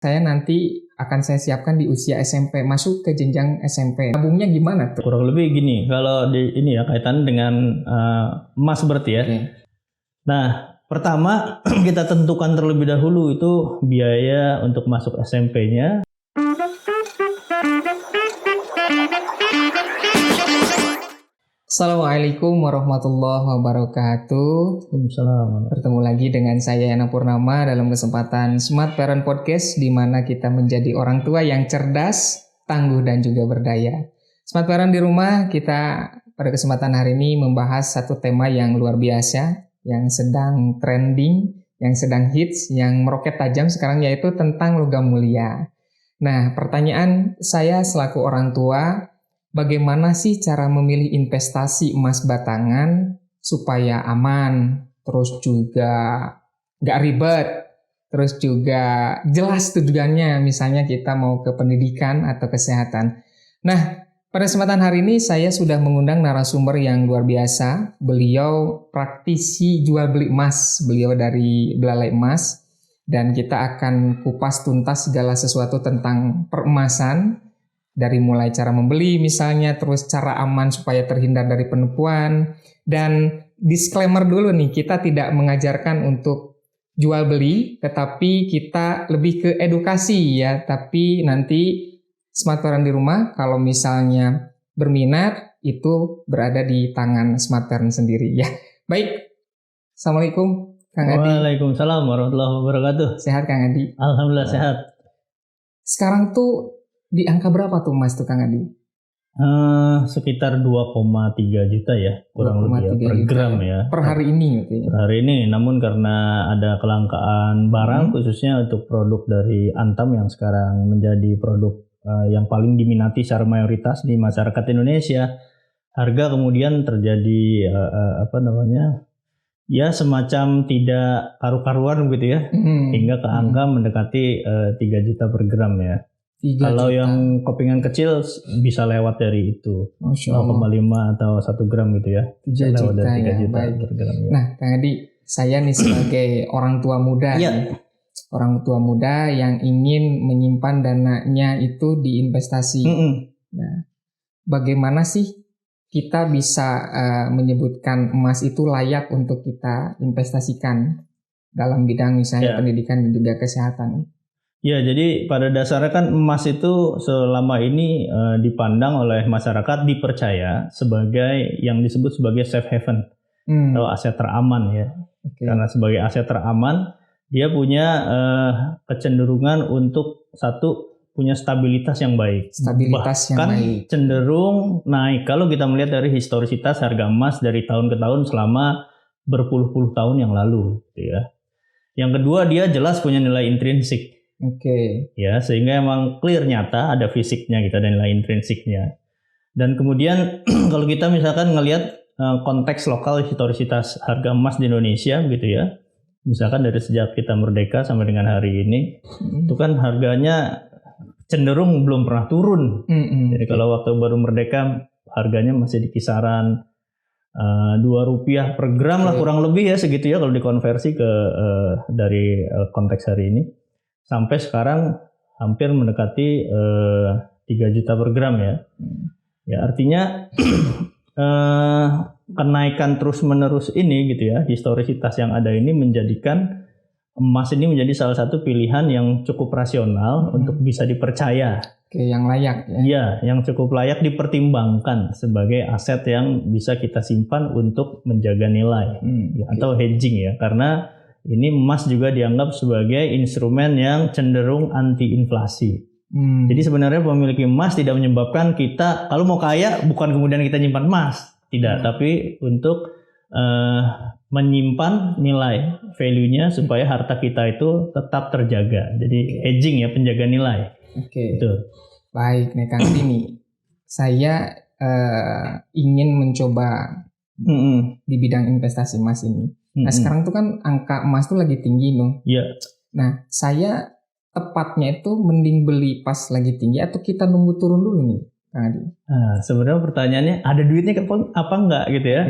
Saya nanti akan saya siapkan di usia SMP, masuk ke jenjang SMP. Nabungnya gimana tuh? Kurang lebih gini, kalau di ini ya kaitan dengan emas berarti ya. Oke. Nah, pertama kita tentukan terlebih dahulu itu biaya untuk masuk SMP-nya. Assalamualaikum warahmatullahi wabarakatuh. Waalaikumsalam. Bertemu lagi dengan saya Yana Purnama dalam kesempatan Smart Parent Podcast, di mana kita menjadi orang tua yang cerdas, tangguh, dan juga berdaya. Smart Parent di rumah, kita pada kesempatan hari ini membahas satu tema yang luar biasa, yang sedang trending, yang sedang hits, yang meroket tajam sekarang, yaitu tentang logam mulia. Nah, pertanyaan saya selaku orang tua, bagaimana sih cara memilih investasi emas batangan supaya aman, terus juga nggak ribet, terus juga jelas tujuannya, misalnya kita mau ke pendidikan atau kesehatan. Nah, pada kesempatan hari ini saya sudah mengundang narasumber yang luar biasa. Beliau praktisi jual beli emas, beliau dari Belalai Emas, dan kita akan kupas tuntas segala sesuatu tentang peremasan, dari mulai cara membeli misalnya, terus cara aman supaya terhindar dari penipuan. Dan disclaimer dulu nih, kita tidak mengajarkan untuk jual beli, tetapi kita lebih ke edukasi ya. Tapi nanti Smart Parent di rumah kalau misalnya berminat, itu berada di tangan Smart Parent sendiri ya. Baik, Assalamualaikum Kang Adi. Waalaikumsalam warahmatullahi wabarakatuh. Sehat Kang Adi? Alhamdulillah sehat. Sekarang tuh di angka berapa tuh Mas tuh Kang Adi? Sekitar 2,3 juta ya, kurang lebih ya, per gram ya. Per hari ini gitu ya? Per hari ini, namun karena ada kelangkaan barang khususnya untuk produk dari Antam yang sekarang menjadi produk yang paling diminati secara mayoritas di masyarakat Indonesia, harga kemudian terjadi ya semacam tidak karu-karuan gitu ya, hingga ke angka mendekati 3 juta per gram ya. Kalau yang kepingan kecil bisa lewat dari itu, 0,5 atau 1 gram gitu ya. 3 lewat juta dari 3 ya, juta baik. per gram ya. Nah Kang Adi, saya nih sebagai orang tua muda Iya. orang tua muda yang ingin menyimpan dananya itu di investasi. Nah, bagaimana sih kita bisa menyebutkan emas itu layak untuk kita investasikan dalam bidang misalnya pendidikan dan juga kesehatan? Ya, jadi pada dasarnya kan emas itu selama ini dipandang oleh masyarakat, dipercaya sebagai yang disebut sebagai safe haven atau aset teraman ya. Karena sebagai aset teraman, dia punya kecenderungan untuk punya stabilitas yang baik. Bahkan cenderung naik kalau kita melihat dari historisitas harga emas dari tahun ke tahun selama berpuluh-puluh tahun yang lalu, gitu ya. Yang kedua, dia jelas punya nilai intrinsik. Ya, sehingga emang clear nyata ada fisiknya gitu, ada nilai intrinsiknya. Dan kemudian kalau kita misalkan ngelihat konteks lokal historisitas harga emas di Indonesia gitu ya. Misalkan dari sejak kita merdeka sampai dengan hari ini, itu kan harganya cenderung belum pernah turun. Jadi kalau waktu baru merdeka harganya masih di kisaran Rp2 per gram lah kurang lebih ya, segitu ya kalau dikonversi ke dari konteks hari ini. Sampai sekarang hampir mendekati 3 juta per gram ya. Ya artinya kenaikan terus-menerus ini gitu ya, historisitas yang ada ini menjadikan emas ini menjadi salah satu pilihan yang cukup rasional untuk bisa dipercaya. Yang layak ya. Iya, yang cukup layak dipertimbangkan sebagai aset yang bisa kita simpan untuk menjaga nilai atau hedging ya, karena ini emas juga dianggap sebagai instrumen yang cenderung anti inflasi. Jadi sebenarnya memiliki emas tidak menyebabkan kita kalau mau kaya bukan kemudian kita nyimpan emas, tidak, tapi untuk menyimpan nilai value-nya supaya harta kita itu tetap terjaga. Jadi hedging ya, penjaga nilai. Betul. Baik, nih Kang Dini, saya ingin mencoba di bidang investasi emas ini. Nah sekarang tuh kan angka emas tuh lagi tinggi dong. Iya. Nah saya tepatnya itu mending beli pas lagi tinggi atau kita nunggu turun dulu nih Kang Adi? Nah sebenarnya pertanyaannya ada duitnya apa enggak gitu ya.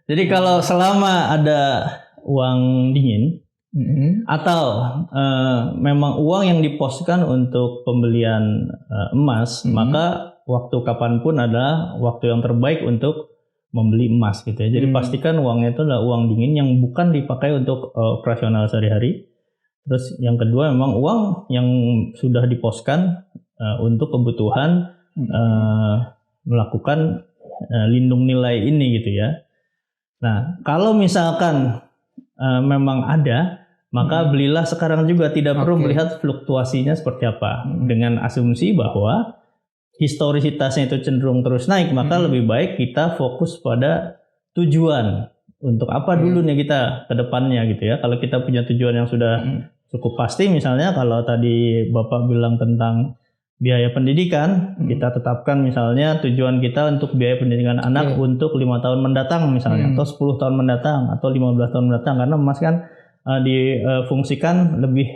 Jadi kalau selama ada uang dingin Atau memang uang yang diposkan untuk pembelian emas, maka waktu kapanpun adalah waktu yang terbaik untuk membeli emas gitu ya. Jadi pastikan uangnya itu adalah uang dingin yang bukan dipakai untuk operasional sehari-hari. Terus yang kedua memang uang yang sudah diposkan untuk kebutuhan melakukan lindung nilai ini gitu ya. Nah, kalau misalkan memang ada, maka belilah sekarang juga, tidak perlu melihat fluktuasinya seperti apa. Dengan asumsi bahwa historisitasnya itu cenderung terus naik, maka lebih baik kita fokus pada tujuan. Untuk apa dulu nih kita ke depannya gitu ya. Kalau kita punya tujuan yang sudah cukup pasti, misalnya kalau tadi Bapak bilang tentang biaya pendidikan, kita tetapkan misalnya tujuan kita untuk biaya pendidikan anak untuk 5 tahun mendatang misalnya, atau 10 tahun mendatang, atau 15 tahun mendatang, karena emas kan difungsikan lebih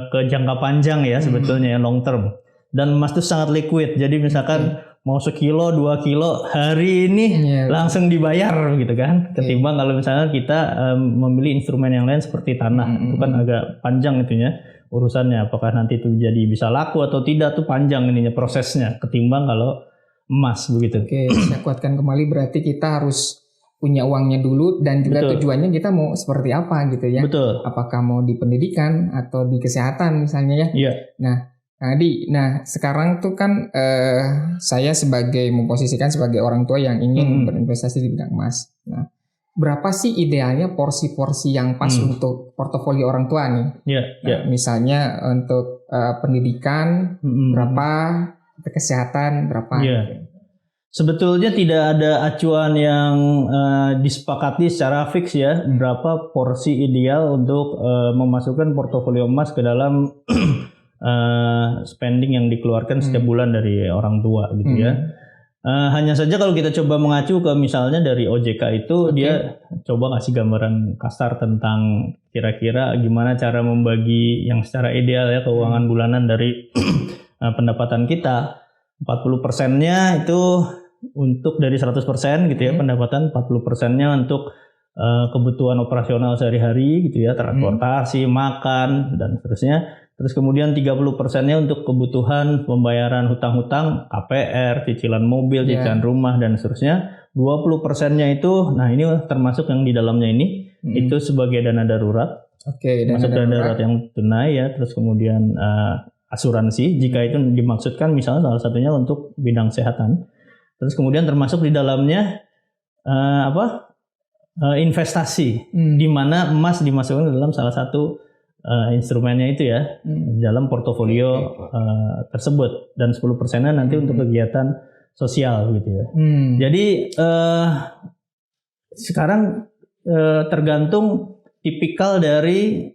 ke jangka panjang ya sebetulnya, long term. Dan emas itu sangat liquid, jadi misalkan mau sekilo, 2 kilo hari ini langsung dibayar gitu kan. Ketimbang kalau misalnya kita memilih instrumen yang lain seperti tanah, itu kan agak panjang itunya urusannya. Apakah nanti itu jadi bisa laku atau tidak tuh panjang ininya prosesnya. Ketimbang kalau emas begitu. Oke, saya kuatkan kembali, berarti kita harus punya uangnya dulu dan juga tujuannya kita mau seperti apa gitu ya. Betul. Apakah mau di pendidikan atau di kesehatan misalnya ya. Iya. Nah sekarang tuh kan saya memposisikan sebagai orang tua yang ingin berinvestasi di bidang emas. Nah, berapa sih idealnya porsi-porsi yang pas untuk portofolio orang tua nih? Misalnya untuk pendidikan berapa, kesehatan berapa? Gitu. Sebetulnya tidak ada acuan yang disepakati secara fix ya, berapa porsi ideal untuk memasukkan portofolio emas ke dalam spending yang dikeluarkan setiap bulan dari orang tua gitu ya. Hanya saja kalau kita coba mengacu ke misalnya dari OJK itu, dia coba ngasih gambaran kasar tentang kira-kira gimana cara membagi yang secara ideal ya keuangan bulanan dari pendapatan kita. 40%-nya itu untuk dari 100% gitu ya pendapatan, 40%-nya untuk kebutuhan operasional sehari-hari gitu ya, transportasi, makan dan seterusnya. Terus kemudian 30%-nya untuk kebutuhan pembayaran hutang-hutang, KPR, cicilan mobil, cicilan rumah dan seterusnya. 20%-nya itu, nah ini termasuk yang di dalamnya ini, itu sebagai dana darurat. Masuk dana darurat yang tunai ya. Terus kemudian asuransi, jika itu dimaksudkan misalnya salah satunya untuk bidang kesehatan. Terus kemudian termasuk di dalamnya investasi, di mana emas dimasukkan dalam salah satu instrumennya itu ya, dalam portofolio tersebut, dan 10%-nya nanti untuk kegiatan sosial gitu ya. Jadi sekarang tergantung tipikal dari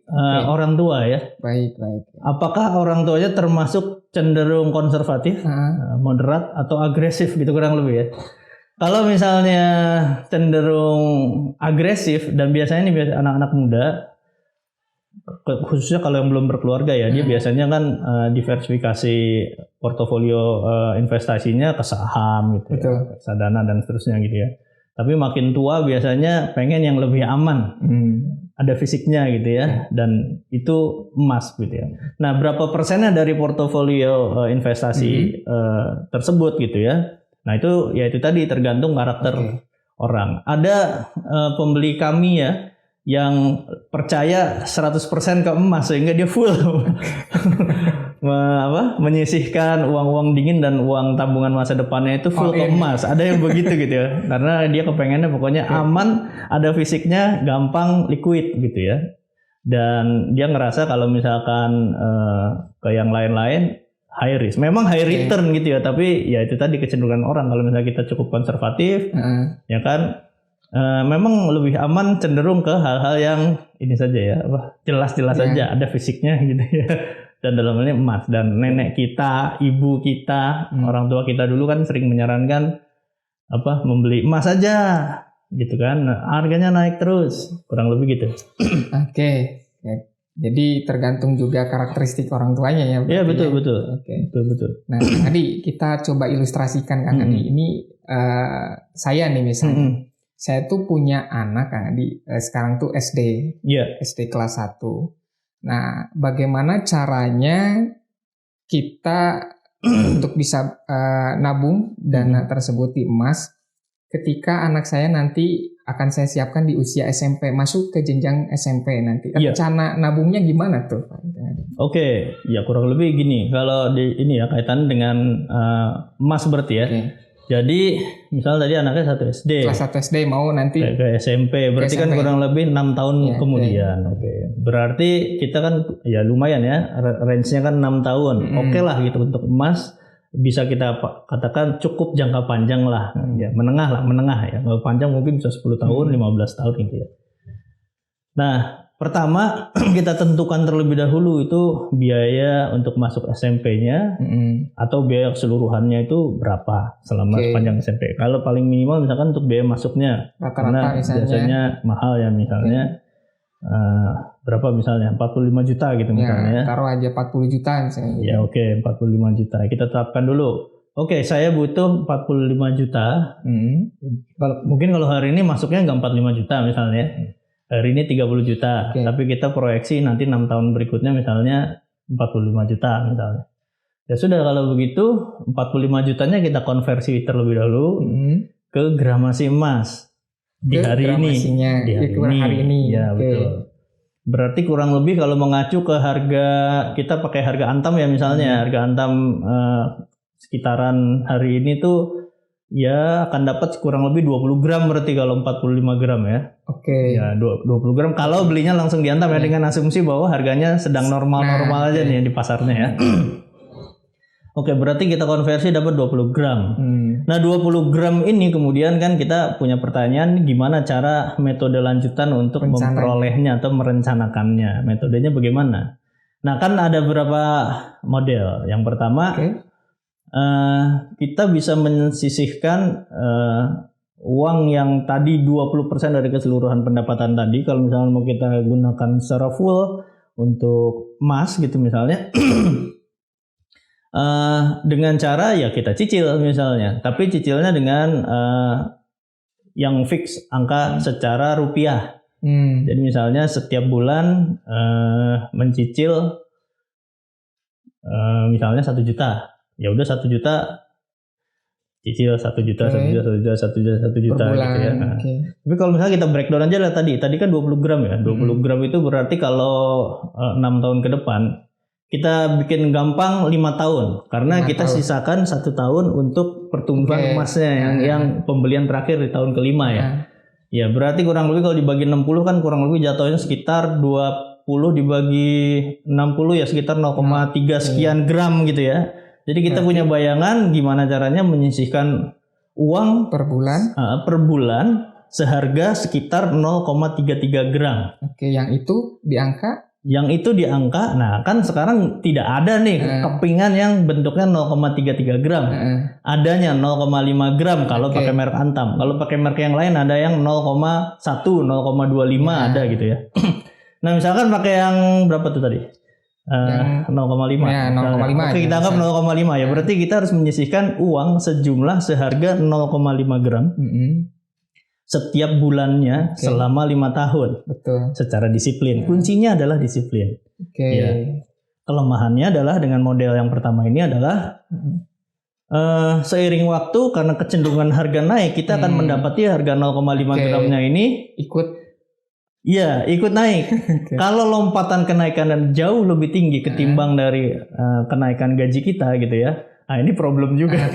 orang tua ya. Baik. Apakah orang tuanya termasuk cenderung konservatif, moderat atau agresif gitu kurang lebih ya. Kalau misalnya cenderung agresif, dan biasanya ini anak-anak muda, khususnya kalau yang belum berkeluarga ya, dia biasanya kan diversifikasi portofolio investasinya ke saham gitu, ya, reksadana dan seterusnya gitu ya. Tapi makin tua biasanya pengen yang lebih aman, ada fisiknya gitu ya, dan itu emas gitu ya. Nah, berapa persennya dari portofolio investasi tersebut gitu ya? Nah itu ya itu tadi tergantung karakter orang. Ada pembeli kami ya yang percaya 100% ke emas sehingga dia full menyisihkan uang-uang dingin dan uang tabungan masa depannya itu full ke emas. Ada yang begitu gitu ya. Karena dia kepengennya pokoknya aman, ada fisiknya, gampang liquid gitu ya. Dan dia ngerasa kalau misalkan ke yang lain-lain high risk. Memang high return gitu ya, tapi ya itu tadi kecenderungan orang. Kalau misalnya kita cukup konservatif, ya kan, memang lebih aman cenderung ke hal-hal yang ini saja ya, jelas-jelas saja, ada fisiknya gitu ya. Dan dalam hal ini emas. Dan nenek kita, ibu kita, orang tua kita dulu kan sering menyarankan membeli emas saja, gitu kan. Harganya naik terus, kurang lebih gitu. Oke. Jadi tergantung juga karakteristik orang tuanya ya. Iya betul. Betul. Nah tadi kita coba ilustrasikan kan tadi ini saya nih misalnya saya tuh punya anak kan sekarang tuh SD. Iya. SD kelas 1. Nah, bagaimana caranya kita untuk bisa nabung dana tersebut di emas ketika anak saya nanti akan saya siapkan di usia SMP, masuk ke jenjang SMP nanti. Rencana nabungnya gimana tuh? Oke, ya kurang lebih gini. Kalau ini ya kaitan dengan emas berarti ya. Okay. Jadi misal tadi anaknya 1 SD. Kelas 1 SD mau nanti ke SMP. Berarti kan kurang lebih 6 tahun kemudian. Oke. Berarti kita kan ya lumayan ya. Range-nya kan 6 tahun. Oke lah gitu untuk emas. Bisa kita katakan cukup jangka panjang lah. Ya, menengah ya. Kalau panjang mungkin bisa 10 tahun, 15 tahun gitu ya. Nah, pertama kita tentukan terlebih dahulu itu biaya untuk masuk SMP-nya atau biaya keseluruhannya itu berapa selama sepanjang SMP. Kalau paling minimal misalkan untuk biaya masuknya karena biasanya mahal ya misalnya berapa misalnya 45 juta gitu misalnya. Taruh aja 40 juta misalnya. Ya oke, 45 juta. Kita tetapkan dulu. Oke, saya butuh 45 juta. Mungkin kalau hari ini masuknya nggak 45 juta misalnya. Hari ini 30 juta, tapi kita proyeksi nanti 6 tahun berikutnya misalnya 45 juta misalnya. Ya sudah kalau begitu 45 jutanya kita konversi terlebih dahulu ke gramasi emas di hari ini. Hari ini. Ya betul. Berarti kurang lebih kalau mengacu ke harga, kita pakai harga Antam ya misalnya, harga Antam sekitaran hari ini tuh ya akan dapat kurang lebih 20 gram berarti kalau 45 gram ya. Oke. Ya 20 gram kalau belinya langsung di Antam ya dengan asumsi bahwa harganya sedang normal-normal aja nih di pasarnya ya. Oke, berarti kita konversi dapat 20 gram. Nah 20 gram ini kemudian kan kita punya pertanyaan gimana cara metode lanjutan untuk memperolehnya atau merencanakannya. Metodenya bagaimana? Nah kan ada beberapa model. Yang pertama kita bisa menyisihkan uang yang tadi 20% dari keseluruhan pendapatan tadi. Kalau misalnya mau kita gunakan secara full untuk emas gitu misalnya. Dengan cara ya kita cicil misalnya. Tapi cicilnya dengan yang fix angka secara rupiah. Jadi misalnya setiap bulan mencicil misalnya 1 juta. Ya udah 1 juta cicil 1 juta, 1 juta, 1 juta, 1 juta, 1 juta gitu ya. Nah, tapi kalau misalnya kita breakdown aja lah tadi kan 20 gram ya. 20 gram itu berarti kalau 6 tahun ke depan kita bikin gampang 5 tahun karena kita sisakan 1 tahun untuk pertumbuhan emasnya yang pembelian terakhir di tahun kelima ya. Ya berarti kurang lebih kalau dibagi 60 kan kurang lebih jatuhnya sekitar 20 dibagi 60 ya sekitar 0,3 sekian gram gitu ya. Jadi kita punya bayangan gimana caranya menyisihkan uang per bulan seharga sekitar 0,33 gram. Oke, yang itu di angka? Yang itu di angka, nah kan sekarang tidak ada nih kepingan yang bentuknya 0,33 gram. Adanya 0,5 gram kalau pakai merek Antam. Kalau pakai merek yang lain ada yang 0,1, 0,25 ada gitu ya. Nah misalkan pakai yang berapa tuh tadi? 0,5. Ya, 0,5. Oke, kita anggap 0,5 ya. Berarti kita harus menyisihkan uang sejumlah seharga 0,5 gram setiap bulannya selama 5 tahun. Betul. Secara disiplin. Kuncinya adalah disiplin. Ya. Kelemahannya adalah dengan model yang pertama ini adalah seiring waktu karena kecenderungan harga naik, kita akan mendapati harga 0,5 gramnya ini ikut naik. Kalau lompatan kenaikan jauh lebih tinggi ketimbang dari kenaikan gaji kita gitu ya. Nah ini problem juga.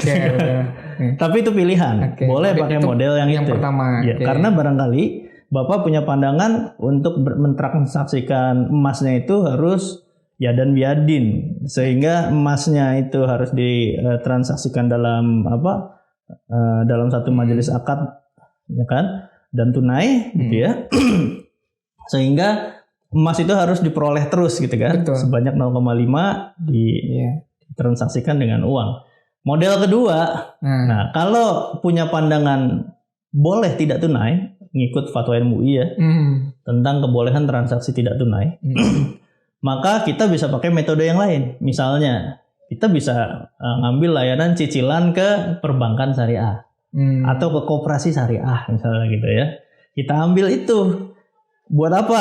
Tapi itu pilihan. Boleh pakai model yang itu. Pertama. Ya, karena barangkali Bapak punya pandangan untuk mentransaksikan emasnya itu harus yadan biadin. Sehingga emasnya itu harus ditransaksikan dalam dalam satu majelis akad ya kan? Dan tunai gitu ya. Sehingga emas itu harus diperoleh terus gitu kan. Betul. Sebanyak 0,5 ditransaksikan dengan uang. Model kedua, nah kalau punya pandangan boleh tidak tunai, ngikut fatwa MUI ya, tentang kebolehan transaksi tidak tunai, maka kita bisa pakai metode yang lain. Misalnya kita bisa ngambil layanan cicilan ke perbankan syariah. atau ke koperasi syariah misalnya gitu ya. Kita ambil itu buat apa?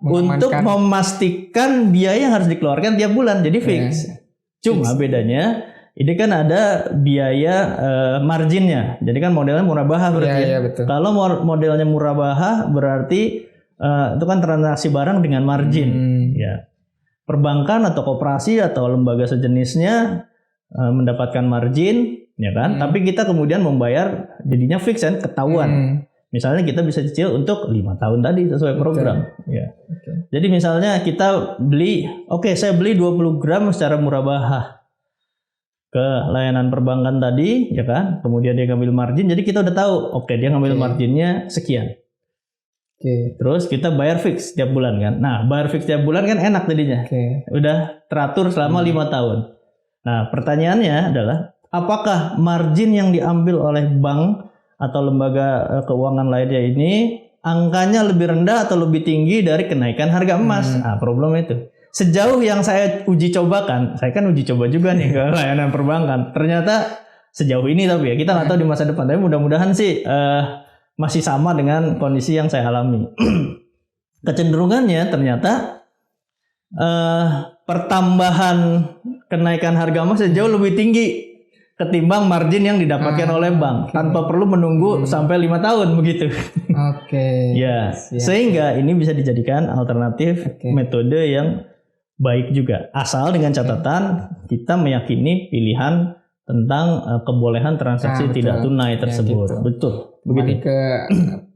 Untuk memastikan biaya yang harus dikeluarkan tiap bulan, jadi fix. Cuma bedanya ini kan ada biaya marginnya. Jadi kan modelnya murabahah berarti. Betul. Kalau modelnya murabahah berarti itu kan transaksi barang dengan margin. Ya. Perbankan atau koperasi atau lembaga sejenisnya mendapatkan margin, ya kan? Tapi kita kemudian membayar jadinya fix kan, ketahuan. Misalnya kita bisa cicil untuk 5 tahun tadi sesuai program. Ya. Jadi misalnya kita beli, saya beli 20 gram secara murabahah ke layanan perbankan tadi, ya kan? Kemudian dia ngambil margin, jadi kita udah tahu, dia ngambil marginnya sekian. Terus kita bayar fix tiap bulan kan. Nah, bayar fix tiap bulan kan enak jadinya. Udah teratur selama 5 tahun. Nah, pertanyaannya adalah apakah margin yang diambil oleh bank atau lembaga keuangan lainnya ini angkanya lebih rendah atau lebih tinggi dari kenaikan harga emas? Nah, problem itu. Sejauh yang saya uji cobakan, saya kan uji coba juga nih ke layanan perbankan. Ternyata sejauh ini tapi ya kita nggak tahu di masa depan. Tapi mudah-mudahan sih masih sama dengan kondisi yang saya alami. Kecenderungannya ternyata pertambahan kenaikan harga emas jauh lebih tinggi ketimbang margin yang didapatkan oleh bank tanpa perlu menunggu sampai 5 tahun begitu. Ya, sehingga ini bisa dijadikan alternatif metode yang baik juga. Asal dengan catatan kita meyakini pilihan tentang kebolehan transaksi tidak tunai tersebut. Gitu. Betul. Kembali ke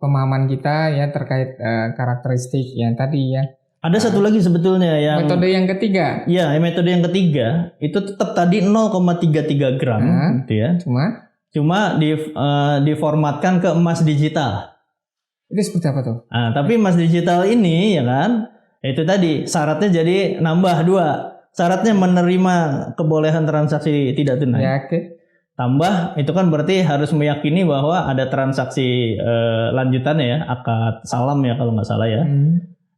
pemahaman kita ya terkait karakteristik yang tadi ya. Ada satu lagi sebetulnya yang metode yang ketiga. Ya, metode yang ketiga itu tetap tadi 0,33 gram gitu ya. Cuma diformatkan ke emas digital. Itu seperti apa tuh? Nah, tapi emas digital ini ya kan, itu tadi syaratnya jadi nambah 2. Syaratnya menerima kebolehan transaksi tidak tunai. Ya, Tambah itu kan berarti harus meyakini bahwa ada transaksi lanjutannya ya, akad salam ya kalau nggak salah ya.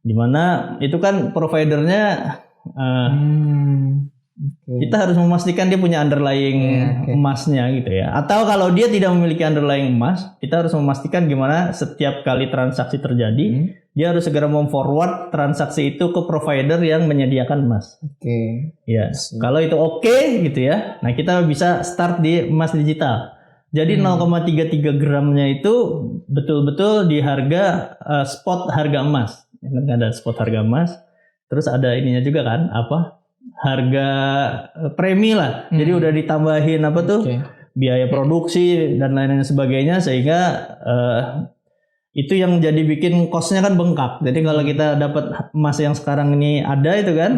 Dimana itu kan providernya kita harus memastikan dia punya underlying emasnya gitu ya. Atau kalau dia tidak memiliki underlying emas, kita harus memastikan gimana setiap kali transaksi terjadi, dia harus segera memforward transaksi itu ke provider yang menyediakan emas. Ya, kalau itu gitu ya. Nah, kita bisa start di emas digital. Jadi 0,33 gramnya itu betul-betul di harga spot harga emas. Ada spot harga emas, terus ada ininya juga kan, harga premi lah. Jadi udah ditambahin biaya produksi dan lain-lain sebagainya, sehingga itu yang jadi bikin cost-nya kan bengkak. Jadi kalau kita dapat emas yang sekarang ini ada itu kan,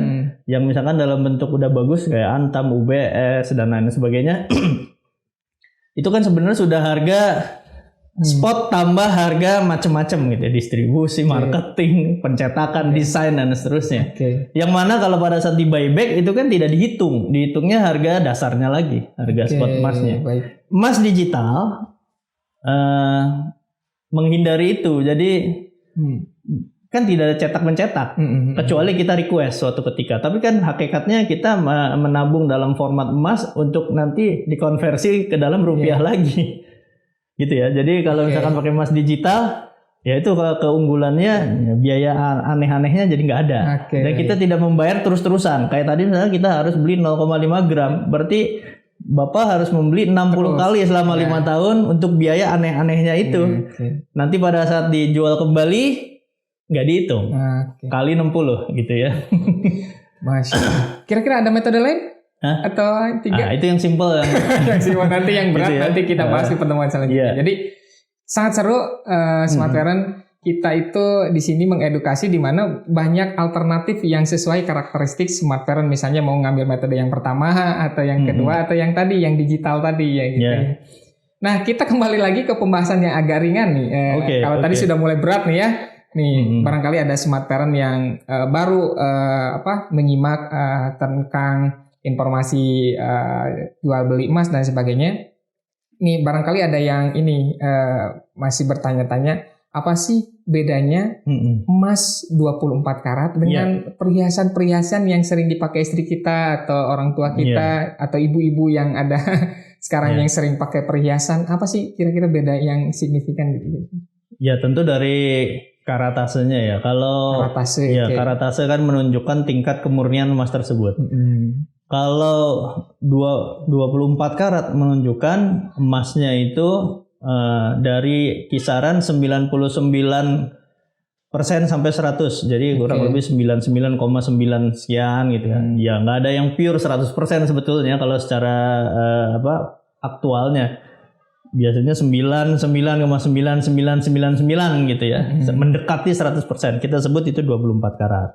yang misalkan dalam bentuk udah bagus kayak Antam, UBS dan lain sebagainya, itu kan sebenarnya sudah harga spot tambah harga macam-macam gitu, distribusi, marketing, pencetakan, desain dan seterusnya. Yang mana kalau pada saat di buyback itu kan tidak dihitung, dihitungnya harga dasarnya lagi, harga spot emasnya. Emas digital menghindari itu, jadi kan tidak ada cetak mencetak, kecuali kita request suatu ketika. Tapi kan hakikatnya kita menabung dalam format emas untuk nanti dikonversi ke dalam rupiah lagi. Gitu ya. Jadi kalau misalkan pakai emas digital, ya itu keunggulannya biaya aneh-anehnya jadi nggak ada. Dan kita tidak membayar terus-terusan. Kayak tadi misalnya kita harus beli 0,5 gram, berarti Bapak harus membeli 60 kali selama 5 tahun untuk biaya aneh-anehnya itu. Nanti pada saat dijual kembali nggak dihitung. Kali 60 gitu ya. Masya. Kira-kira ada metode lain? Atau 3? Itu yang simple kan. Yang simple, nanti yang berat gitu ya? Nanti kita bahas di pertemuan selanjutnya. Jadi sangat seru Smart Parent. Kita itu di sini mengedukasi di mana banyak alternatif yang sesuai karakteristik Smart Parent. Misalnya mau ngambil metode yang pertama atau yang kedua atau yang tadi yang digital tadi ya gitu. Nah, kita kembali lagi ke pembahasan yang agak ringan nih. Kalau tadi sudah mulai berat nih ya. Nih, barangkali ada Smart Parent yang baru menyimak tentang informasi jual beli emas dan sebagainya. Nih barangkali ada yang ini masih bertanya-tanya, apa sih bedanya emas 24 karat dengan perhiasan-perhiasan yang sering dipakai istri kita atau orang tua kita atau ibu-ibu yang ada sekarang yang sering pakai perhiasan? Apa sih kira-kira beda yang signifikan gitu? Ya tentu dari karatasenya ya. Kalau karatase kan menunjukkan tingkat kemurnian emas tersebut. Kalau 24 karat menunjukkan emasnya itu dari kisaran 99% sampai 100. Jadi kurang lebih 99,9 sekian gitu kan. Ya nggak ada yang pure 100% sebetulnya kalau secara aktualnya. Biasanya 99,99999 gitu ya. Mendekati 100%. Kita sebut itu 24 karat.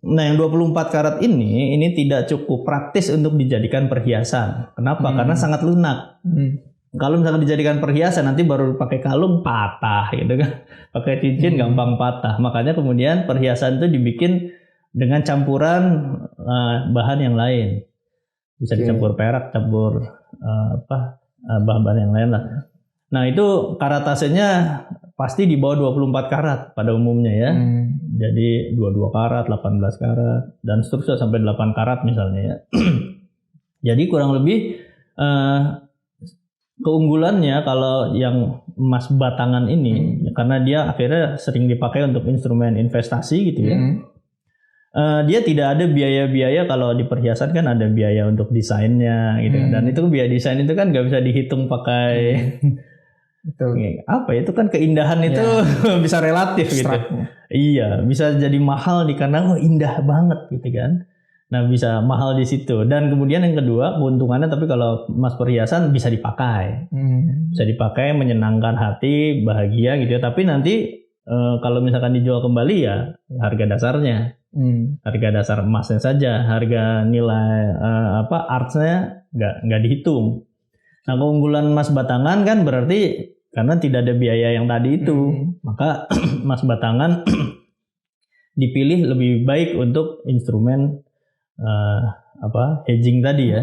Nah, yang 24 karat ini tidak cukup praktis untuk dijadikan perhiasan. Kenapa? Karena sangat lunak. Kalau misalkan dijadikan perhiasan nanti baru pakai kalung patah gitu kan. Pakai cincin gampang patah. Makanya kemudian perhiasan itu dibikin dengan campuran bahan yang lain. Bisa dicampur perak, campur bahan-bahan yang lain lah. Nah, itu karatasenya pasti di bawah 24 karat pada umumnya ya. Jadi 22 karat, 18 karat dan seterusnya sampai 8 karat misalnya ya. Jadi kurang lebih keunggulannya kalau yang emas batangan ini karena dia akhirnya sering dipakai untuk instrumen investasi gitu ya. Dia tidak ada biaya-biaya. Kalau di perhiasan kan ada biaya untuk desainnya gitu dan itu biaya desain itu kan nggak bisa dihitung pakai itu kan keindahan itu bisa relatif gitu. Iya, bisa jadi mahal karena indah banget gitu kan. Nah, bisa mahal di situ. Dan kemudian yang kedua, keuntungannya tapi kalau emas perhiasan bisa dipakai. Bisa dipakai menyenangkan hati, bahagia gitu ya. Tapi nanti kalau misalkan dijual kembali ya harga dasarnya. Harga dasar emasnya saja, harga nilai artsnya nggak dihitung. Nah, keunggulan emas batangan kan berarti karena tidak ada biaya yang tadi itu, maka emas batangan dipilih lebih baik untuk instrumen hedging tadi ya.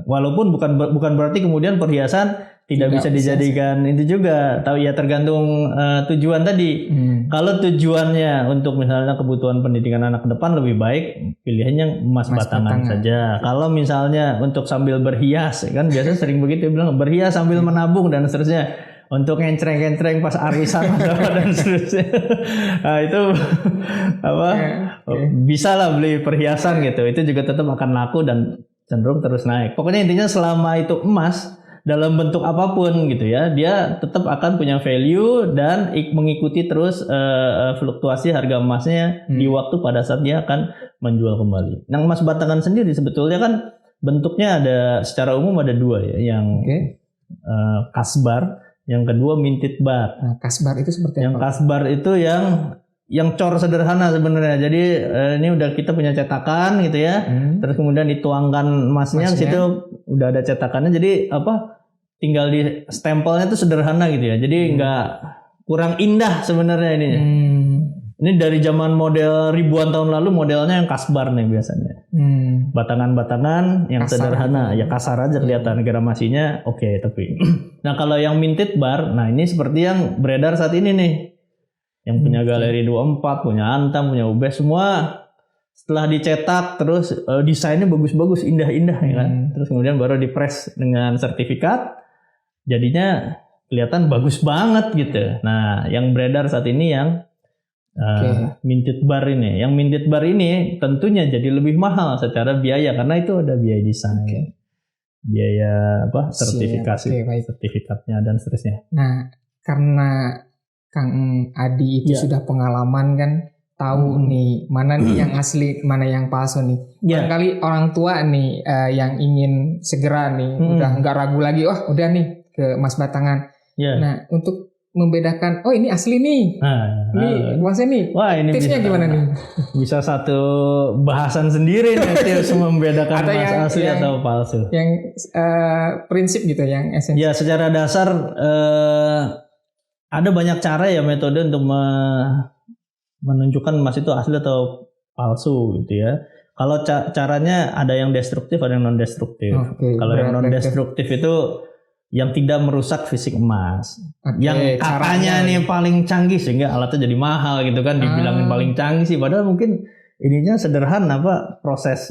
Walaupun bukan berarti kemudian perhiasan tidak bisa dijadikan itu juga. Tahu ya, tergantung tujuan tadi. Kalau tujuannya untuk misalnya kebutuhan pendidikan anak ke depan, lebih baik pilihannya emas batangan saja. Kalau misalnya untuk sambil berhias, kan biasanya sering begitu bilang berhias sambil menabung dan seterusnya. Untuk ngencreng-ngencreng pas arisan dan seterusnya. Nah, itu bisa lah beli perhiasan gitu. Itu juga tetap akan laku dan cenderung terus naik. Pokoknya intinya selama itu emas dalam bentuk apapun gitu ya, dia tetap akan punya value dan mengikuti terus fluktuasi harga emasnya di waktu pada saat dia akan menjual kembali. Nah, emas batangan sendiri sebetulnya kan bentuknya secara umum ada dua ya, yang kasbar. Yang kedua minted bar. Nah, kasbar itu seperti apa? Yang kasbar itu yang cor sederhana sebenarnya. Jadi ini udah kita punya cetakan gitu ya. Terus kemudian dituangkan emasnya, di situ udah ada cetakannya. Jadi tinggal di stempelnya itu sederhana gitu ya. Jadi nggak kurang indah sebenarnya ini. Ini dari zaman model ribuan tahun lalu modelnya yang kasbar nih biasanya. Batangan-batangan yang kasar sederhana, ya kasar aja kelihatan. Gramasinya oke, tapi nah kalau yang minted bar, nah ini seperti yang beredar saat ini nih. Yang punya Galeri 24, punya Antam, punya UBS, semua setelah dicetak terus desainnya bagus-bagus, indah-indah ya kan. Terus kemudian baru di-press dengan sertifikat, jadinya kelihatan bagus banget gitu. Nah, yang beredar saat ini yang minted bar ini. Yang minted bar ini tentunya jadi lebih mahal secara biaya karena itu ada biaya desain, biaya sertifikasi, sertifikatnya dan seterusnya. Nah, karena Kang Adi itu sudah pengalaman kan, tahu nih mana nih yang asli, mana yang palsu nih. Barangkali orang tua nih yang ingin segera nih udah nggak ragu lagi, udah nih ke emas batangan. Nah, untuk membedakan, ini asli nih, ini emasnya nih. Wah, ini tipsnya gimana nih? Bisa satu bahasan sendiri nih tips membedakan emas asli atau palsu. Yang prinsip gitu, yang esensi. Ya, secara dasar ada banyak cara ya, metode untuk menunjukkan emas itu asli atau palsu gitu ya. Kalau caranya ada yang destruktif, ada yang non destruktif. Kalau yang non destruktif itu yang tidak merusak fisik emas. Yang katanya caranya nih paling canggih sehingga alatnya jadi mahal gitu kan, dibilangin paling canggih sih, padahal mungkin ininya sederhana proses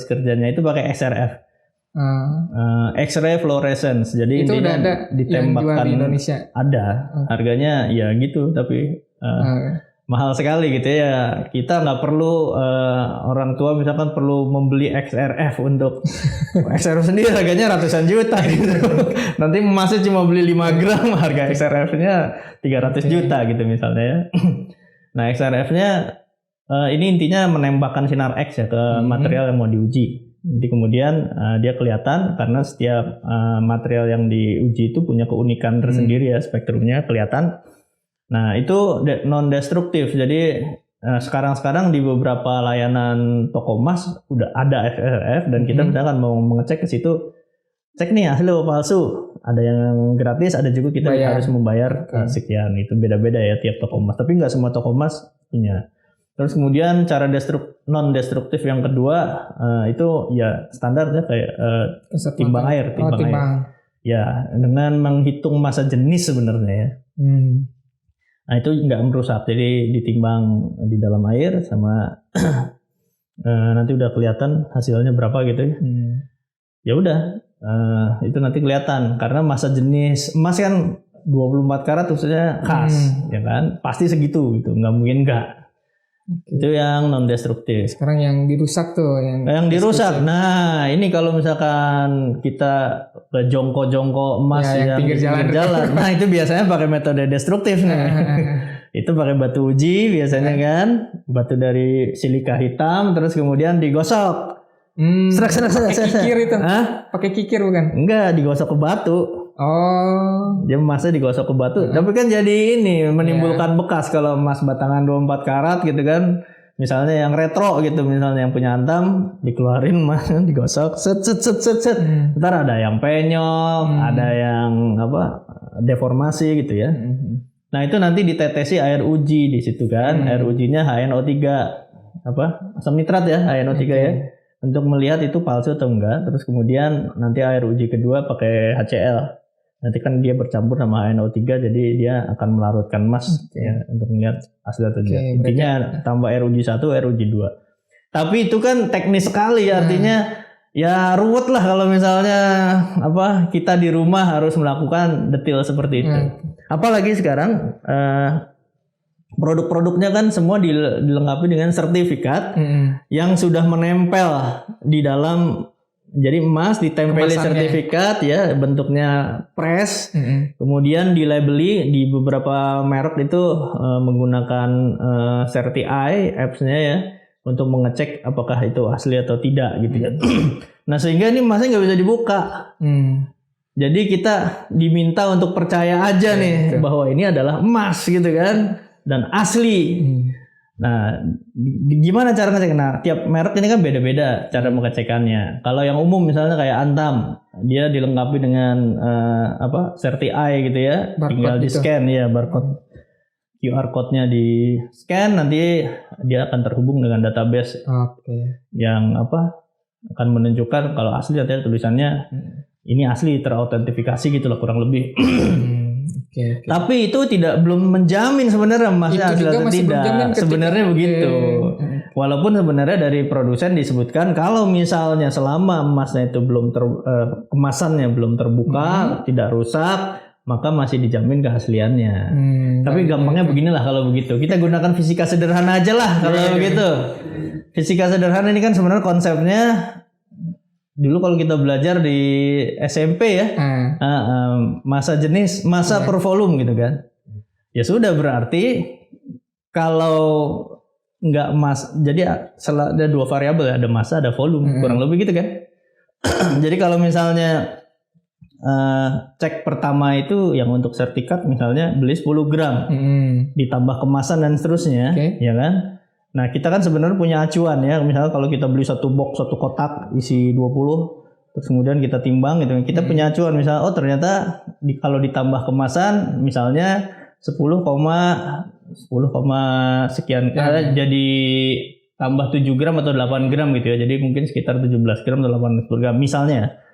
kerjanya itu pakai XRF. X-ray fluorescence. Jadi itu udah ada ditembakkan yang jual di Indonesia. Ada. Harganya ya gitu tapi mahal sekali gitu ya. Kita nggak perlu orang tua misalkan perlu membeli XRF untuk XRF sendiri harganya ratusan juta gitu. Nanti emasnya cuma beli 5 gram harga XRF-nya 300 juta gitu misalnya ya. Nah XRF-nya ini intinya menembakkan sinar X ya ke material yang mau diuji. Nanti kemudian dia kelihatan karena setiap material yang diuji itu punya keunikan tersendiri ya, spektrumnya kelihatan. Nah itu non-destruktif, jadi sekarang di beberapa layanan toko emas udah ada XRF dan kita misalkan mau mengecek ke situ, cek nih asli atau palsu, ada yang gratis, ada juga kita harus membayar sekian, itu beda-beda ya tiap toko emas, tapi nggak semua toko emas punya. Terus kemudian cara non-destruktif yang kedua itu ya standarnya kayak timbang air. Ya dengan menghitung massa jenis sebenarnya ya. Nah itu nggak merusak, jadi ditimbang di dalam air sama nanti udah kelihatan hasilnya berapa gitu ya. Ya udah itu nanti kelihatan karena massa jenis emas kan 24 karat maksudnya khas ya kan, pasti segitu gitu, nggak mungkin nggak. Itu yang non destruktif. Sekarang yang dirusak tuh yang dirusak. Nah ini kalau misalkan kita ke jongko emas yang pinggir jalan nah itu biasanya pakai metode destruktif nih. Itu pakai batu uji biasanya kan, batu dari silika hitam terus kemudian digosok. Serak. Kikir itu. Pakai kikir bukan? Enggak, digosok ke batu. Dia emasnya digosok ke batu. Tapi kan jadi ini menimbulkan bekas kalau emas batangan 24 karat gitu kan. Misalnya yang retro gitu, misalnya yang punya antam dikeluarin emasnya digosok set. Ntar ada yang penyok, ada yang deformasi gitu ya. Nah, itu nanti ditetesi air uji di situ kan. Air ujinya HNO3 asam nitrat ya, HNO3 ya. Untuk melihat itu palsu atau enggak. Terus kemudian nanti air uji kedua pakai HCl. Nanti kan dia bercampur sama HNO3 jadi dia akan melarutkan emas ya untuk melihat hasil atau tidak. Intinya tambah air uji 1, air uji 2. Tapi itu kan teknis sekali artinya ya ruwet lah kalau misalnya kita di rumah harus melakukan detail seperti itu. Apalagi sekarang produk-produknya kan semua dilengkapi dengan sertifikat yang sudah menempel di dalam. Jadi emas ditempeli sertifikat ya, bentuknya press, kemudian dilabeli di beberapa merek itu menggunakan Certi-Eye apps-nya ya untuk mengecek apakah itu asli atau tidak gitu ya. Nah sehingga ini emasnya nggak bisa dibuka. Jadi kita diminta untuk percaya aja nih bahwa ini adalah emas gitu kan dan asli. Nah, gimana cara ngecek? Nah, tiap merek ini kan beda-beda cara mengecekannya. Kalau yang umum misalnya kayak Antam, dia dilengkapi dengan Certi-Eye gitu ya. Barcode tinggal di scan ya, barcode QR code-nya di scan, nanti dia akan terhubung dengan database yang akan menunjukkan kalau asli artinya tulisannya ini asli, terautentikasi gitu lah kurang lebih. Tapi itu belum menjamin sebenarnya emasnya asli atau tidak. Sebenarnya begitu. Walaupun sebenarnya dari produsen disebutkan kalau misalnya selama emasnya itu kemasannya belum terbuka, tidak rusak, maka masih dijamin keasliannya. Tapi gampangnya beginilah kalau begitu. Kita gunakan fisika sederhana aja lah kalau begitu. Fisika sederhana ini kan sebenarnya konsepnya dulu kalau kita belajar di SMP ya, massa jenis, massa per volume gitu kan. Ya sudah berarti kalau nggak emas, jadi ada dua variabel, ada massa, ada volume, kurang lebih gitu kan. Jadi kalau misalnya cek pertama itu yang untuk sertifikat misalnya beli 10 gram, ditambah kemasan dan seterusnya, ya kan. Nah kita kan sebenarnya punya acuan ya, misalnya kalau kita beli satu kotak isi 20, terus kemudian kita timbang gitu, kita punya acuan misalnya, ternyata kalau ditambah kemasan misalnya 10, sekian jadi tambah 7 gram atau 8 gram gitu ya, jadi mungkin sekitar 17 gram atau 18 gram misalnya.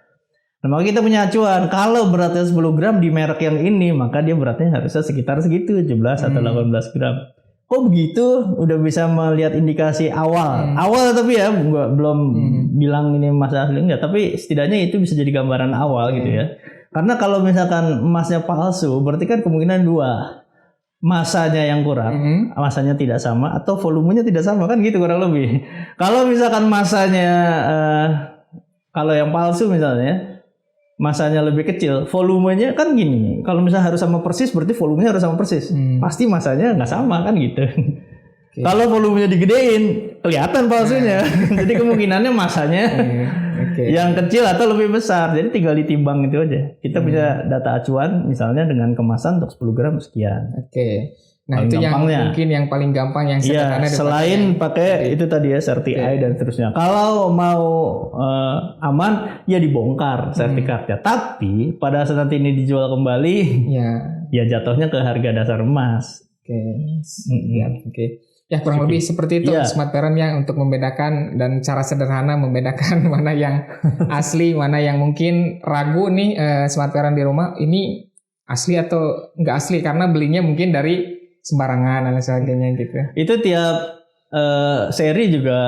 Nah, maka kita punya acuan. Kalau beratnya 10 gram di merek yang ini, maka dia beratnya harusnya sekitar segitu, 17 atau 18 gram. Kok begitu? Udah bisa melihat indikasi awal. Awal tapi ya, gua belum bilang ini emas asli enggak, tapi setidaknya itu bisa jadi gambaran awal gitu ya. Karena kalau misalkan emasnya palsu, berarti kan kemungkinan dua. Masanya yang kurang, masanya tidak sama, atau volumenya tidak sama, kan gitu kurang lebih. Kalau misalkan masanya, kalau yang palsu misalnya, masanya lebih kecil, volumenya kan gini. Kalau misalnya harus sama persis, berarti volumenya harus sama persis. Pasti masanya nggak sama kan gitu. Okay. Kalau volumenya digedein, kelihatan palsunya. Jadi kemungkinannya masanya yang kecil atau lebih besar. Jadi tinggal ditimbang itu aja. Kita punya data acuan, misalnya dengan kemasan untuk 10 gram sekian. Oke. Nah paling itu gampangnya. Yang mungkin yang paling gampang yang sederhana. Selain pakai itu tadi ya sertifikat dan seterusnya. Kalau mau aman ya dibongkar sertifikatnya. Tapi pada saat nanti ini dijual kembali, ya jatuhnya ke harga dasar emas. Oke. Ya kurang lebih seperti itu smart parent ya, untuk membedakan dan cara sederhana membedakan mana yang asli, mana yang mungkin ragu nih smart parent di rumah ini asli atau enggak asli karena belinya mungkin dari sembarangan dan sebagainya gitu. Itu tiap seri juga